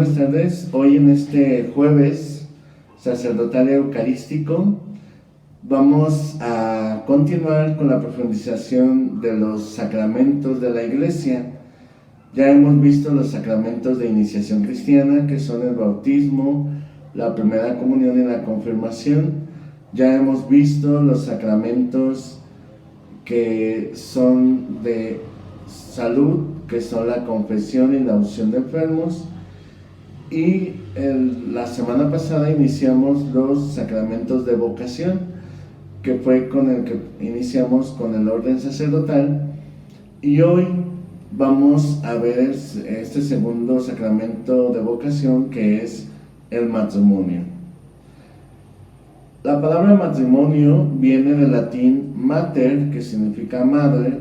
buenas tardes. Hoy en este jueves sacerdotal eucarístico vamos a continuar con la profundización de los sacramentos de la Iglesia. Ya hemos visto los sacramentos de iniciación cristiana, que son el bautismo, la primera comunión y la confirmación. Ya hemos visto los sacramentos que son de salud, que son la confesión y la unción de enfermos. Y la semana pasada iniciamos los sacramentos de vocación, que fue con el que iniciamos con el orden sacerdotal. Y hoy vamos a ver este segundo sacramento de vocación, que es el matrimonio. La palabra matrimonio viene del latín mater, que significa madre,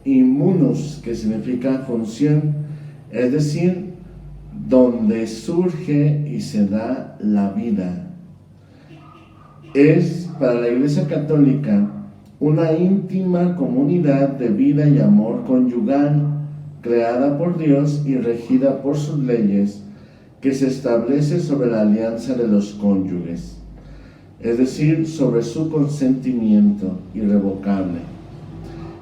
y munus, que significa función, es decir, donde surge y se da la vida. Es para la Iglesia Católica una íntima comunidad de vida y amor conyugal, creada por Dios y regida por sus leyes, que se establece sobre la alianza de los cónyuges, es decir, sobre su consentimiento irrevocable.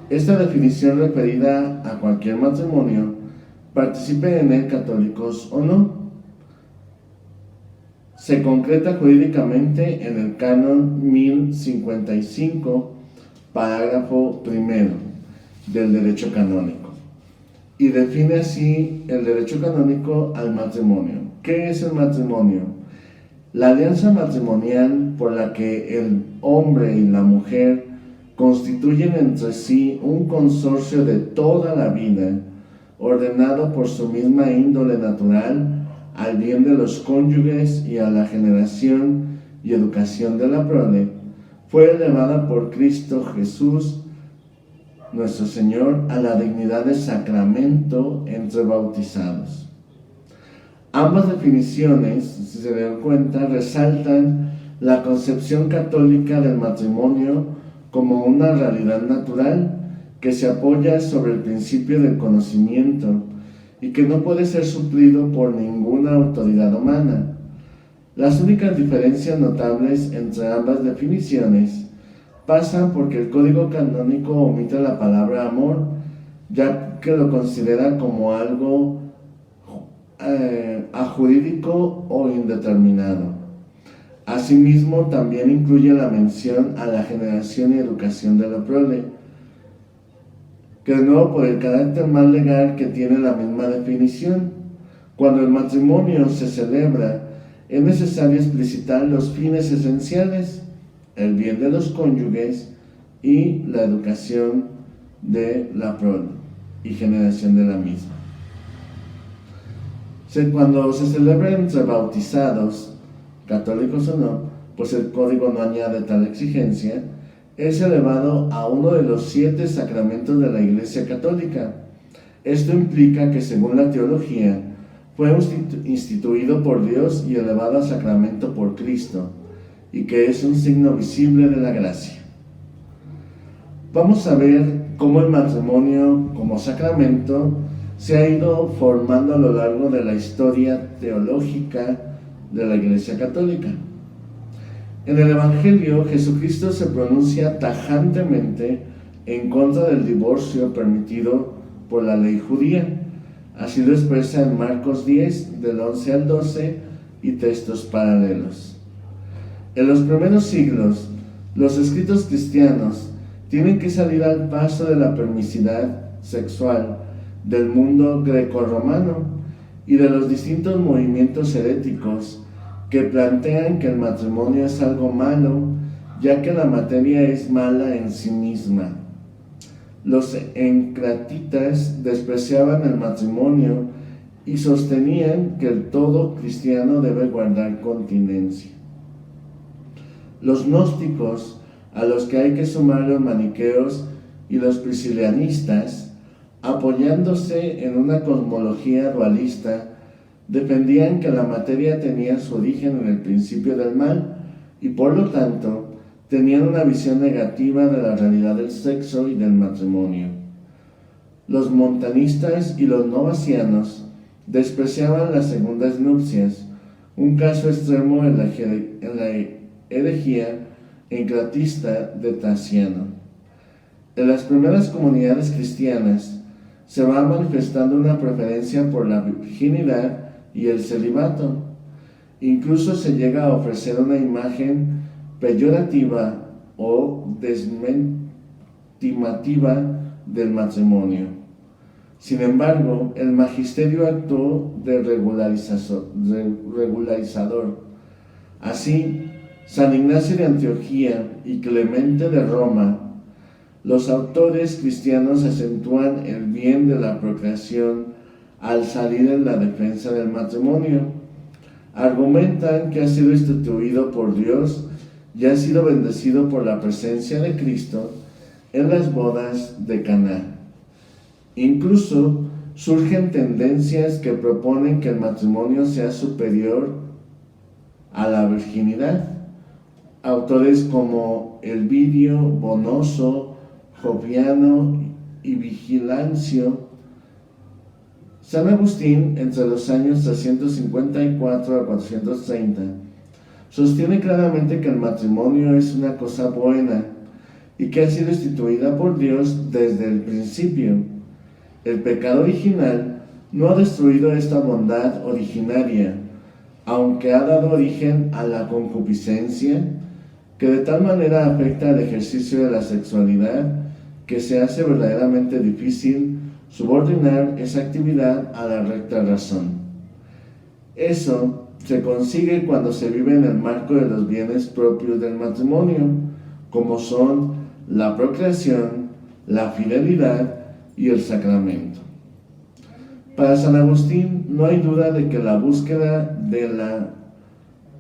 Esta definición referida a cualquier matrimonio, participen en él católicos o no, se concreta jurídicamente en el canon 1055, parágrafo primero del derecho canónico, y define así el derecho canónico al matrimonio. ¿Qué es el matrimonio? La alianza matrimonial por la que el hombre y la mujer constituyen entre sí un consorcio de toda la vida, ordenado por su misma índole natural, al bien de los cónyuges y a la generación y educación de la prole, fue elevada por Cristo Jesús, nuestro Señor, a la dignidad de sacramento entre bautizados. Ambas definiciones, si se dan cuenta, resaltan la concepción católica del matrimonio como una realidad natural que se apoya sobre el principio del conocimiento y que no puede ser suplido por ninguna autoridad humana. Las únicas diferencias notables entre ambas definiciones pasan porque el Código Canónico omite la palabra amor, ya que lo considera como algo ajurídico o indeterminado. Asimismo, también incluye la mención a la generación y educación de la prole, que de nuevo, por el carácter más legal que tiene la misma definición. Cuando el matrimonio se celebra, es necesario explicitar los fines esenciales, el bien de los cónyuges y la educación de la prole y generación de la misma. Cuando se celebra entre bautizados, católicos o no, pues el código no añade tal exigencia, es elevado a uno de los 7 sacramentos de la Iglesia Católica. Esto implica que, según la teología, fue instituido por Dios y elevado a sacramento por Cristo, y que es un signo visible de la gracia. Vamos a ver cómo el matrimonio como sacramento se ha ido formando a lo largo de la historia teológica de la Iglesia Católica. En el Evangelio, Jesucristo se pronuncia tajantemente en contra del divorcio permitido por la ley judía. Así lo expresa en Marcos 10, del 11 al 12, y textos paralelos. En los primeros siglos, los escritos cristianos tienen que salir al paso de la permisividad sexual del mundo grecorromano y de los distintos movimientos heréticos que plantean que el matrimonio es algo malo, ya que la materia es mala en sí misma. Los encratitas despreciaban el matrimonio y sostenían que el todo cristiano debe guardar continencia. Los gnósticos, a los que hay que sumar los maniqueos y los priscilianistas, apoyándose en una cosmología dualista, defendían que la materia tenía su origen en el principio del mal y por lo tanto tenían una visión negativa de la realidad del sexo y del matrimonio. Los montanistas y los novacianos despreciaban las segundas nupcias, un caso extremo en la herejía encratista de Tasiano. En las primeras comunidades cristianas se va manifestando una preferencia por la virginidad y el celibato. Incluso se llega a ofrecer una imagen peyorativa o desmentimativa del matrimonio. Sin embargo, el magisterio actuó de regularizador. Así, San Ignacio de Antioquía y Clemente de Roma, los autores cristianos acentúan el bien de la procreación al salir en la defensa del matrimonio. Argumentan que ha sido instituido por Dios y ha sido bendecido por la presencia de Cristo en las bodas de Caná. Incluso surgen tendencias que proponen que el matrimonio sea superior a la virginidad. Autores como Elvidio, Bonoso, Joviano y Vigilancio. San Agustín, entre los años 354 a 430, sostiene claramente que el matrimonio es una cosa buena y que ha sido instituida por Dios desde el principio. El pecado original no ha destruido esta bondad originaria, aunque ha dado origen a la concupiscencia, que de tal manera afecta al ejercicio de la sexualidad que se hace verdaderamente difícil subordinar esa actividad a la recta razón. Eso se consigue cuando se vive en el marco de los bienes propios del matrimonio, como son la procreación, la fidelidad y el sacramento. Para San Agustín no hay duda de que la búsqueda de la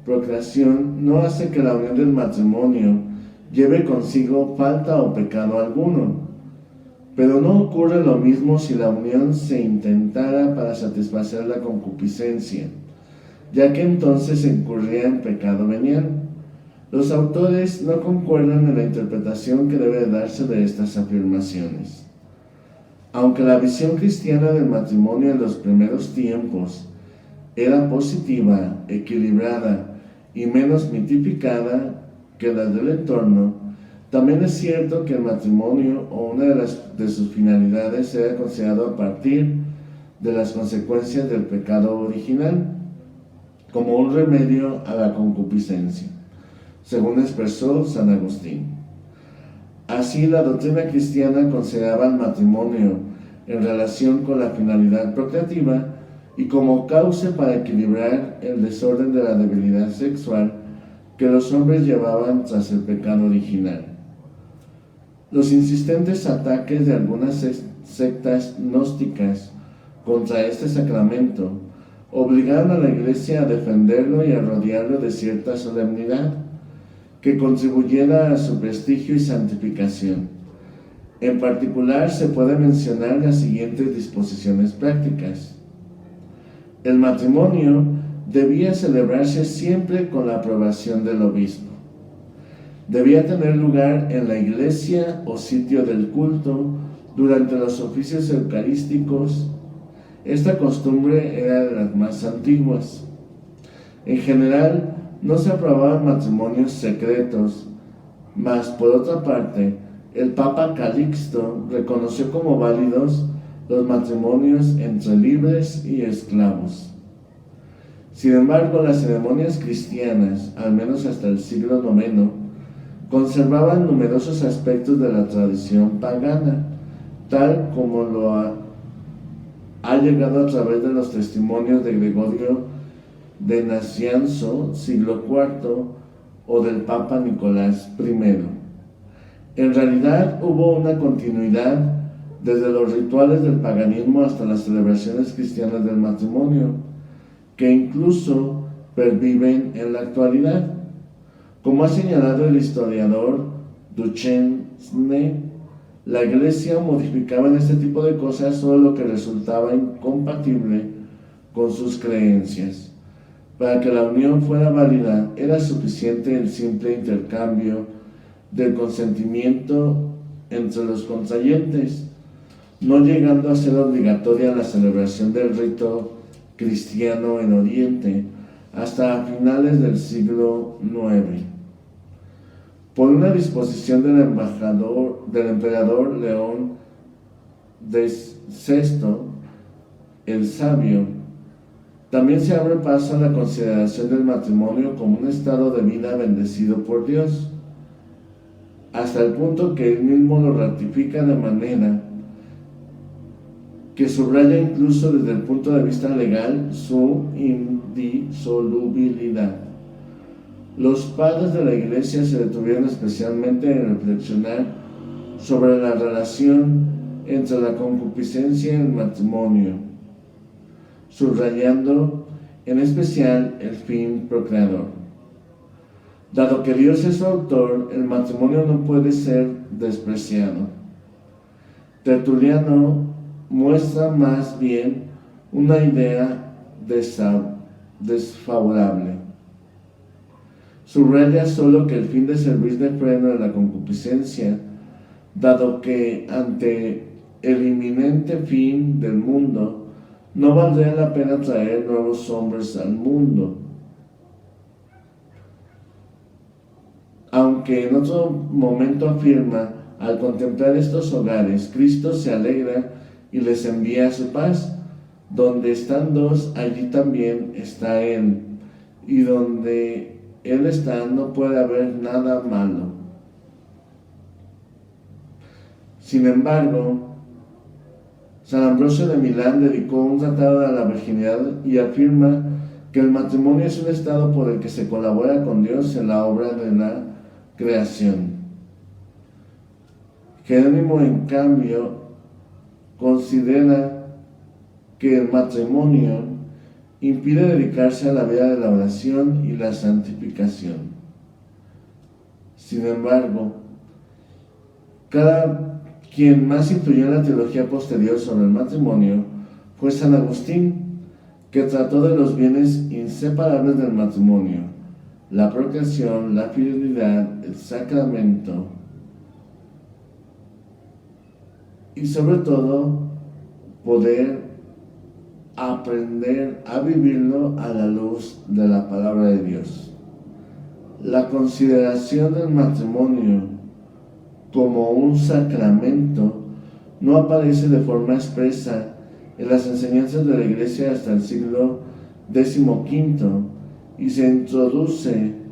procreación no hace que la unión del matrimonio lleve consigo falta o pecado alguno. Pero no ocurre lo mismo si la unión se intentara para satisfacer la concupiscencia, ya que entonces se incurría en pecado venial. Los autores no concuerdan en la interpretación que debe darse de estas afirmaciones. Aunque la visión cristiana del matrimonio en los primeros tiempos era positiva, equilibrada y menos mitificada que la del entorno, también es cierto que el matrimonio o una de sus finalidades era considerado a partir de las consecuencias del pecado original, como un remedio a la concupiscencia, según expresó San Agustín. Así, la doctrina cristiana consideraba el matrimonio en relación con la finalidad procreativa y como cauce para equilibrar el desorden de la debilidad sexual que los hombres llevaban tras el pecado original. Los insistentes ataques de algunas sectas gnósticas contra este sacramento obligaron a la Iglesia a defenderlo y a rodearlo de cierta solemnidad que contribuyera a su prestigio y santificación. En particular, se puede mencionar las siguientes disposiciones prácticas. El matrimonio debía celebrarse siempre con la aprobación del obispo. Debía tener lugar en la iglesia o sitio del culto durante los oficios eucarísticos. Esta costumbre era de las más antiguas. En general, no se aprobaban matrimonios secretos, mas por otra parte, el Papa Calixto reconoció como válidos los matrimonios entre libres y esclavos. Sin embargo, las ceremonias cristianas, al menos hasta el siglo IX, conservaban numerosos aspectos de la tradición pagana, tal como lo ha llegado a través de los testimonios de Gregorio de Nacianzo, siglo IV, o del Papa Nicolás I. En realidad hubo una continuidad desde los rituales del paganismo hasta las celebraciones cristianas del matrimonio, que incluso perviven en la actualidad. Como ha señalado el historiador Duchesne, la Iglesia modificaba en este tipo de cosas solo lo que resultaba incompatible con sus creencias. Para que la unión fuera válida, era suficiente el simple intercambio del consentimiento entre los contrayentes, no llegando a ser obligatoria la celebración del rito cristiano en Oriente hasta finales del siglo IX. Por una disposición del emperador León VI, el Sabio, también se abre paso a la consideración del matrimonio como un estado de vida bendecido por Dios, hasta el punto que él mismo lo ratifica de manera que subraya incluso desde el punto de vista legal su indisolubilidad. Los padres de la Iglesia se detuvieron especialmente en reflexionar sobre la relación entre la concupiscencia y el matrimonio, subrayando en especial el fin procreador. Dado que Dios es su autor, el matrimonio no puede ser despreciado. Tertuliano muestra más bien una idea desfavorable. Subraya solo que el fin de servir de freno a la concupiscencia, dado que ante el inminente fin del mundo no valdría la pena traer nuevos hombres al mundo. Aunque en otro momento afirma, al contemplar estos hogares, Cristo se alegra y les envía su paz. Donde están dos, allí también está Él, y donde Él está no puede haber nada malo. Sin embargo, San Ambrosio de Milán dedicó un tratado a la virginidad y afirma que el matrimonio es un estado por el que se colabora con Dios en la obra de la creación. Jerónimo, en cambio, considera que el matrimonio impide dedicarse a la vida de la oración y la santificación. Sin embargo, quien más influyó en la teología posterior sobre el matrimonio fue San Agustín, que trató de los bienes inseparables del matrimonio: la procreación, la fidelidad, el sacramento y sobre todo poder aprender a vivirlo a la luz de la palabra de Dios. La consideración del matrimonio como un sacramento no aparece de forma expresa en las enseñanzas de la Iglesia hasta el siglo XV y se introduce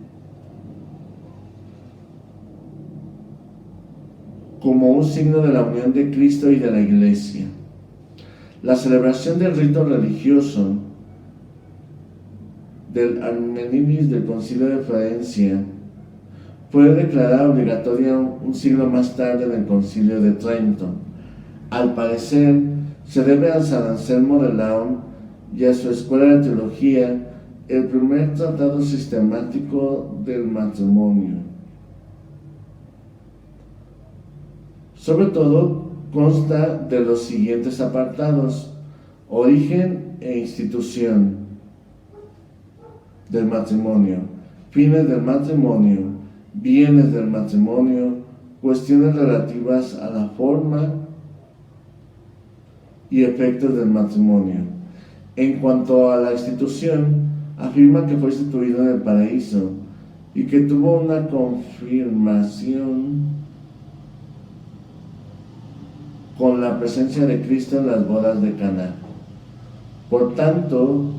como un signo de la unión de Cristo y de la Iglesia. La celebración del rito religioso del Armenilis del Concilio de Florencia fue declarada obligatoria un siglo más tarde en el Concilio de Trento. Al parecer, se debe a San Anselmo de Laon y a su escuela de teología el primer tratado sistemático del matrimonio. Sobre todo, consta de los siguientes apartados: origen e institución del matrimonio, fines del matrimonio, bienes del matrimonio, cuestiones relativas a la forma y efectos del matrimonio. En cuanto a la institución, afirma que fue instituido en el paraíso y que tuvo una confirmación con la presencia de Cristo en las bodas de Caná. Por tanto,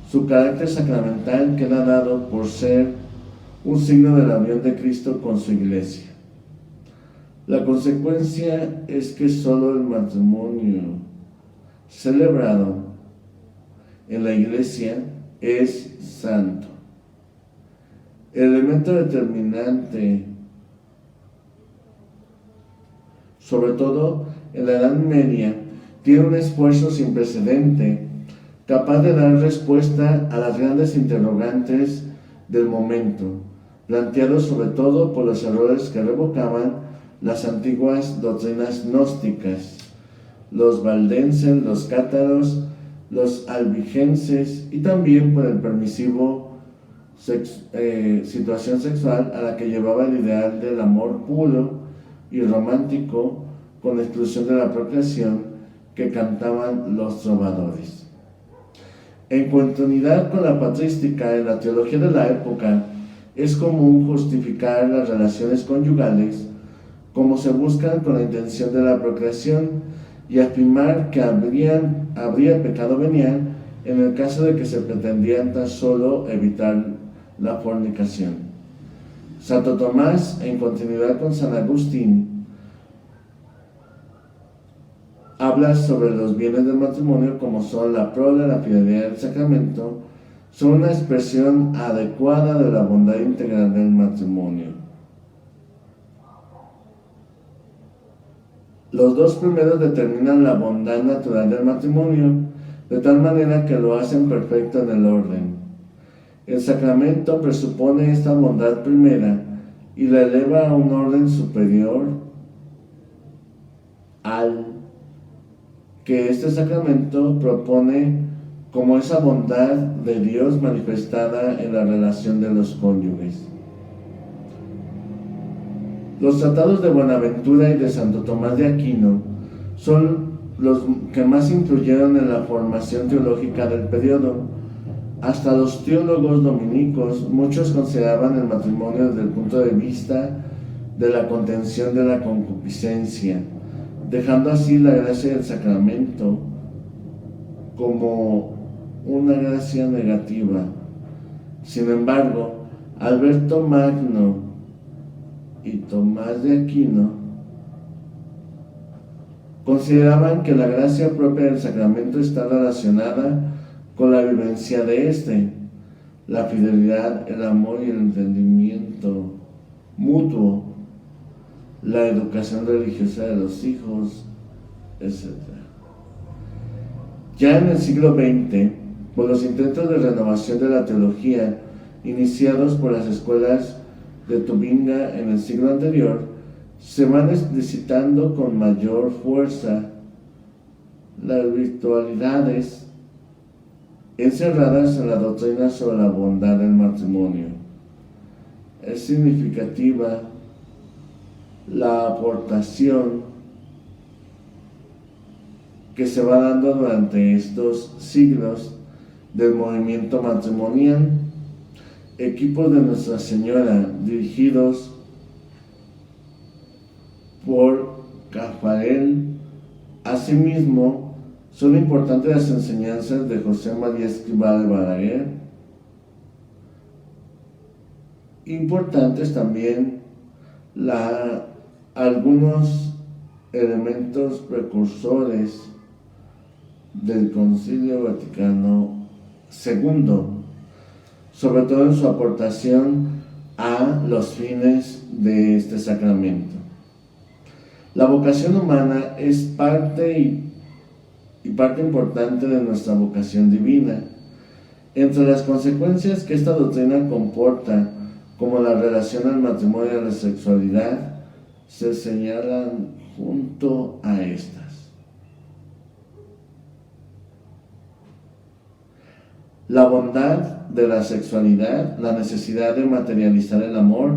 su carácter sacramental queda dado por ser un signo de la unión de Cristo con su Iglesia. La consecuencia es que solo el matrimonio celebrado en la Iglesia es santo. El elemento determinante, sobre todo en la Edad Media, tiene un esfuerzo sin precedente, capaz de dar respuesta a las grandes interrogantes del momento, planteados sobre todo por los errores que revocaban las antiguas doctrinas gnósticas, los valdenses, los cátaros, los albigenses, y también por el permisivo situación sexual a la que llevaba el ideal del amor puro y romántico con la exclusión de la procreación que cantaban los trovadores. En continuidad con la patrística, en la teología de la época, es común justificar las relaciones conyugales como se buscan con la intención de la procreación y afirmar que habría pecado venial en el caso de que se pretendiera tan solo evitar la fornicación. Santo Tomás, en continuidad con San Agustín, habla sobre los bienes del matrimonio como son la prole, la fidelidad del sacramento, son una expresión adecuada de la bondad integral del matrimonio. Los dos primeros determinan la bondad natural del matrimonio, de tal manera que lo hacen perfecto en el orden. El sacramento presupone esta bondad primera y la eleva a un orden superior al que este sacramento propone como esa bondad de Dios manifestada en la relación de los cónyuges. Los tratados de Buenaventura y de Santo Tomás de Aquino son los que más influyeron en la formación teológica del periodo. Hasta los teólogos dominicos, muchos consideraban el matrimonio desde el punto de vista de la contención de la concupiscencia, dejando así la gracia del sacramento como una gracia negativa. Sin embargo, Alberto Magno y Tomás de Aquino consideraban que la gracia propia del sacramento está relacionada con la vivencia de este, la fidelidad, el amor y el entendimiento mutuo, la educación religiosa de los hijos, etc. Ya en el siglo XX, por los intentos de renovación de la teología iniciados por las escuelas de Tubinga en el siglo anterior, se van explicitando con mayor fuerza las virtualidades encerradas en la doctrina sobre la bondad del matrimonio. Es significativa la aportación que se va dando durante estos siglos del movimiento matrimonial. Equipos de Nuestra Señora dirigidos por Cafarel. Asimismo, son importantes las enseñanzas de José María Escrivá Balaguer. Importantes también algunos elementos precursores del Concilio Vaticano II, sobre todo en su aportación a los fines de este sacramento. La vocación humana es parte importante de nuestra vocación divina. Entre las consecuencias que esta doctrina comporta, como la relación al matrimonio y a la sexualidad, se señalan junto a estas. La bondad de la sexualidad, la necesidad de materializar el amor,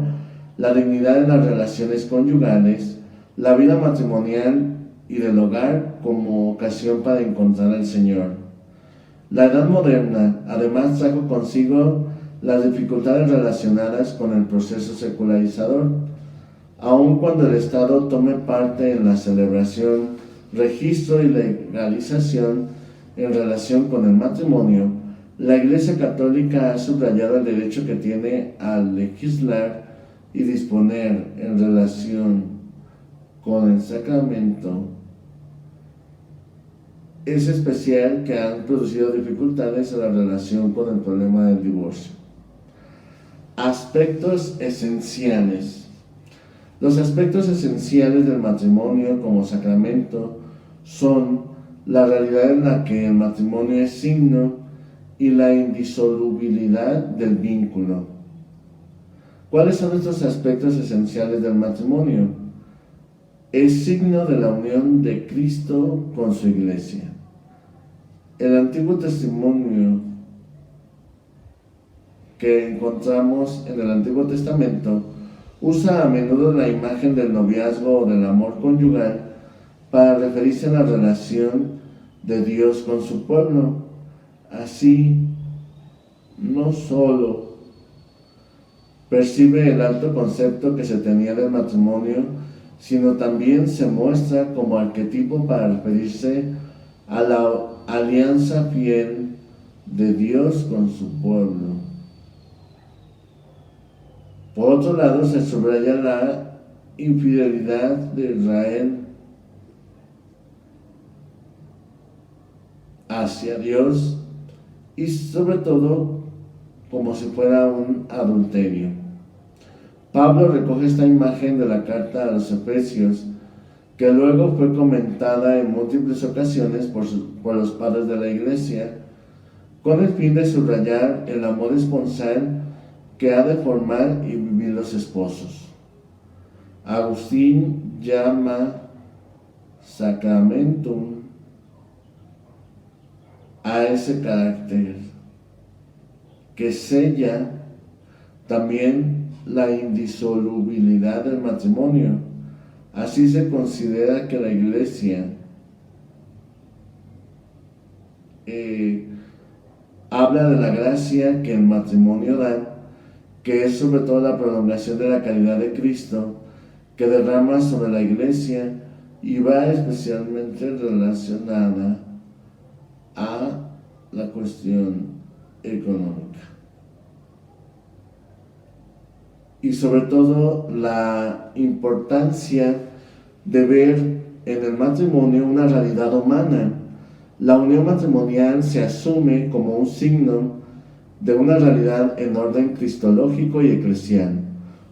la dignidad de las relaciones conyugales, la vida matrimonial y del hogar como ocasión para encontrar al Señor. La Edad Moderna además trajo consigo las dificultades relacionadas con el proceso secularizador. Aun cuando el Estado tome parte en la celebración, registro y legalización en relación con el matrimonio, la Iglesia Católica ha subrayado el derecho que tiene a legislar y disponer en relación con el sacramento. Es especial que han producido dificultades en la relación con el problema del divorcio. Aspectos esenciales. Los aspectos esenciales del matrimonio como sacramento son la realidad en la que el matrimonio es signo y la indisolubilidad del vínculo. ¿Cuáles son estos aspectos esenciales del matrimonio? Es signo de la unión de Cristo con su Iglesia. El Antiguo Testimonio que encontramos en el Antiguo Testamento usa a menudo la imagen del noviazgo o del amor conyugal para referirse a la relación de Dios con su pueblo. Así, no solo percibe el alto concepto que se tenía del matrimonio, sino también se muestra como arquetipo para referirse a la alianza fiel de Dios con su pueblo. Por otro lado, se subraya la infidelidad de Israel hacia Dios y sobre todo como si fuera un adulterio. Pablo recoge esta imagen de la carta a los Efesios, que luego fue comentada en múltiples ocasiones por los padres de la Iglesia, con el fin de subrayar el amor esponsal que ha de formar y vivir los esposos. Agustín llama sacramentum a ese carácter que sella también la indisolubilidad del matrimonio. Así se considera que la Iglesia habla de la gracia que el matrimonio da, que es sobre todo la prolongación de la caridad de Cristo, que derrama sobre la Iglesia y va especialmente relacionada a la cuestión económica. Y sobre todo la importancia de ver en el matrimonio una realidad humana. La unión matrimonial se asume como un signo de una realidad en orden cristológico y eclesial,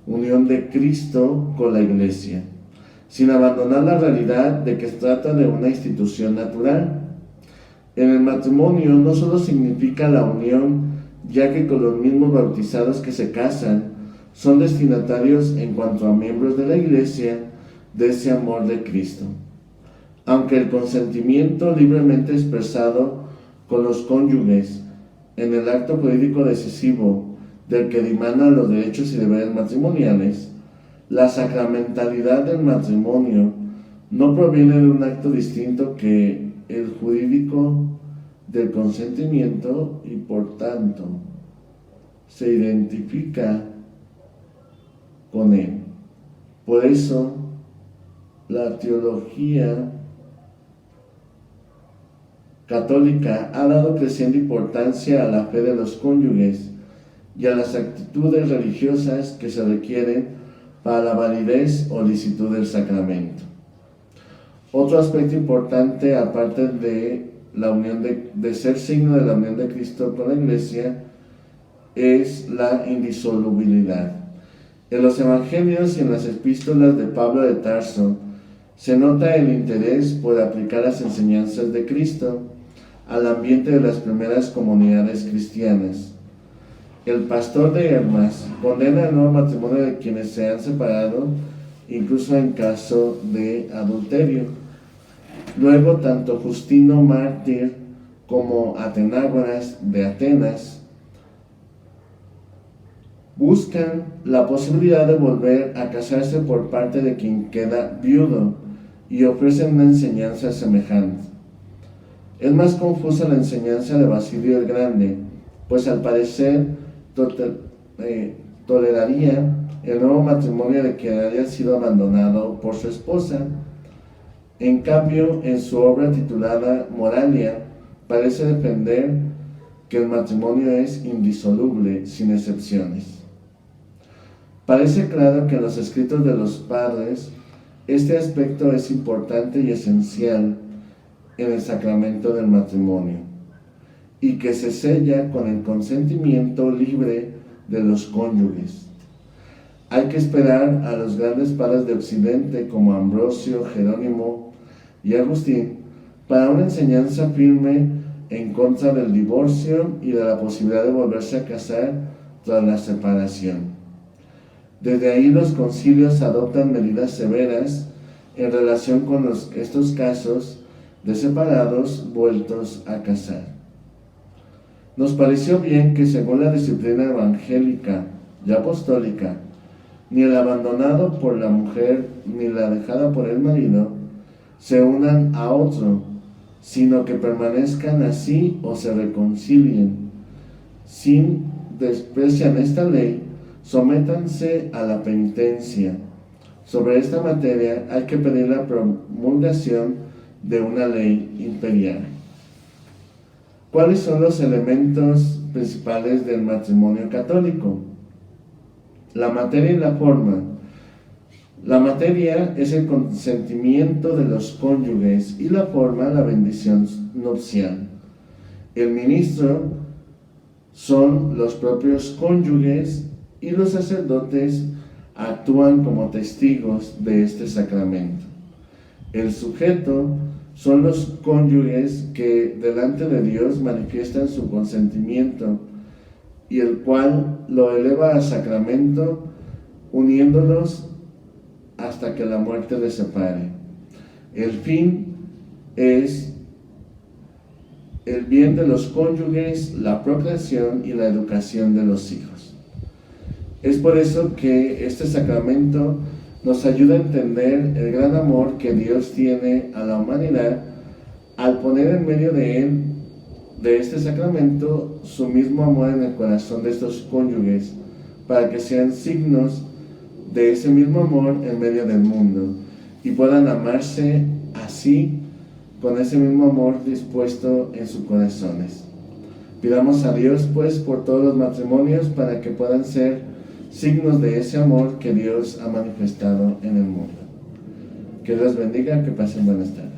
unión de Cristo con la Iglesia, sin abandonar la realidad de que se trata de una institución natural. En el matrimonio no solo significa la unión, ya que con los mismos bautizados que se casan, son destinatarios en cuanto a miembros de la Iglesia de ese amor de Cristo. Aunque el consentimiento libremente expresado con los cónyuges en el acto jurídico decisivo del que dimanan los derechos y deberes matrimoniales, la sacramentalidad del matrimonio no proviene de un acto distinto que el jurídico del consentimiento y por tanto se identifica con él. Por eso la teología católica ha dado creciente importancia a la fe de los cónyuges y a las actitudes religiosas que se requieren para la validez o licitud del sacramento. Otro aspecto importante, aparte de la unión de ser signo de la unión de Cristo con la Iglesia, es la indisolubilidad. En los evangelios y en las epístolas de Pablo de Tarso se nota el interés por aplicar las enseñanzas de Cristo al ambiente de las primeras comunidades cristianas. El pastor de Hermas condena el nuevo matrimonio de quienes se han separado, incluso en caso de adulterio. Luego, tanto Justino Mártir como Atenágoras de Atenas buscan la posibilidad de volver a casarse por parte de quien queda viudo y ofrecen una enseñanza semejante. Es más confusa la enseñanza de Basilio el Grande, pues al parecer toleraría el nuevo matrimonio de quien haya sido abandonado por su esposa. En cambio, en su obra titulada Moralia, parece defender que el matrimonio es indisoluble, sin excepciones. Parece claro que en los escritos de los padres este aspecto es importante y esencial en el sacramento del matrimonio, y que se sella con el consentimiento libre de los cónyuges. Hay que esperar a los grandes padres de Occidente como Ambrosio, Jerónimo y Agustín para una enseñanza firme en contra del divorcio y de la posibilidad de volverse a casar tras la separación. Desde ahí los concilios adoptan medidas severas en relación con estos casos de separados vueltos a casar. Nos pareció bien que, según la disciplina evangélica y apostólica, ni el abandonado por la mujer ni la dejada por el marido se unan a otro, sino que permanezcan así o se reconcilien. Si desprecian esta ley, sométanse a la penitencia. Sobre esta materia hay que pedir la promulgación de una ley imperial. ¿Cuáles son los elementos principales del matrimonio católico? La materia y la forma. La materia es el consentimiento de los cónyuges y la forma la bendición nupcial. El ministro son los propios cónyuges y los sacerdotes actúan como testigos de este sacramento. El sujeto son los cónyuges que delante de Dios manifiestan su consentimiento y el cual lo eleva a sacramento, uniéndolos hasta que la muerte les separe. El fin es el bien de los cónyuges, la procreación y la educación de los hijos. Es por eso que este sacramento nos ayuda a entender el gran amor que Dios tiene a la humanidad al poner en medio de él, de este sacramento, su mismo amor en el corazón de estos cónyuges, para que sean signos de ese mismo amor en medio del mundo y puedan amarse así, con ese mismo amor dispuesto en sus corazones. Pidamos a Dios pues por todos los matrimonios para que puedan ser signos de ese amor que Dios ha manifestado en el mundo. Que Dios bendiga, que pasen buenas tardes.